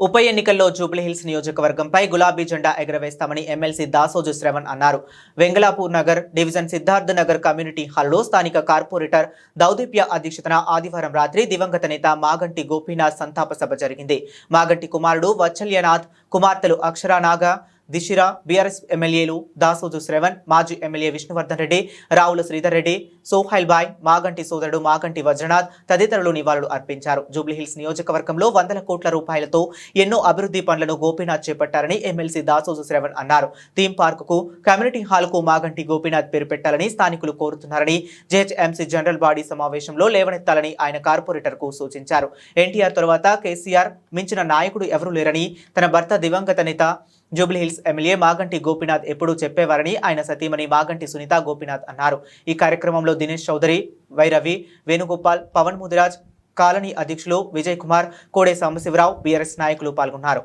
ఉప ఎన్నికల్లో జూబ్లీహిల్స్ నియోజకవర్గంపై గులాబీ జెండా ఎగరవేస్తామని ఎమ్మెల్సీ దాసోజు శ్రవణ్ అన్నారు. వెంగళాపూర్ నగర్ డివిజన్ సిద్ధార్థ నగర్ కమ్యూనిటీ హాల్లో స్థానిక కార్పొరేటర్ దౌదీప్య అధ్యక్షతన ఆదివారం రాత్రి దివంగత నేత మాగంటి గోపీనాథ్ సంతాప సభ జరిగింది. మాగంటి కుమారుడు వత్సల్యనాథ్, కుమార్తెలు అక్షరానాగ, దిశిర, బీఆర్ఎస్ ఎమ్మెల్యేలు దాసోజు శ్రవణ్, మాజీ ఎమ్మెల్యే విష్ణువర్ధన్ రెడ్డి, రావుల శ్రీధర్ రెడ్డి, సోహైల్ బాయ్, మాగంటి సోదరుడు మాగంటి వజ్రనాథ్ తదితరులు నివాళులు అర్పించారు. జూబ్లీహిల్స్ నియోజకవర్గంలో వందల కోట్ల రూపాయలతో ఎన్నో అభివృద్ధి పనులను గోపీనాథ్ చేపట్టారని ఎమ్మెల్సీ దాసోజు శ్రవణ్ అన్నారు. థీమ్ పార్క్ కు, కమ్యూనిటీ హాల్ కు మాగంటి గోపీనాథ్ పేరు పెట్టాలని స్థానికులు కోరుతున్నారని జెహెచ్ఎంసీ జనరల్ బాడీ సమావేశంలో లేవనెత్తాలని ఆయన కార్పొరేటర్ కు సూచించారు. ఎన్టీఆర్ తర్వాత కేసీఆర్ మించిన నాయకుడు ఎవరూ లేరని, తన భర్త దివంగత నేత జూబ్లీహిల్స్ ఎమ్మెల్యే మాగంటి గోపీనాథ్ ఎప్పుడూ చెప్పేవారని ఆయన సతీమణి మాగంటి సునీత గోపీనాథ్ అన్నారు. ఈ కార్యక్రమంలో దినేష్ చౌదరి, వైరవి, వేణుగోపాల్, పవన్ ముదిరాజ్, కాలనీ అధ్యక్షులు విజయ్ కుమార్, కోడే సాంబశివరావు, బీఆర్ఎస్ నాయకులు పాల్గొన్నారు.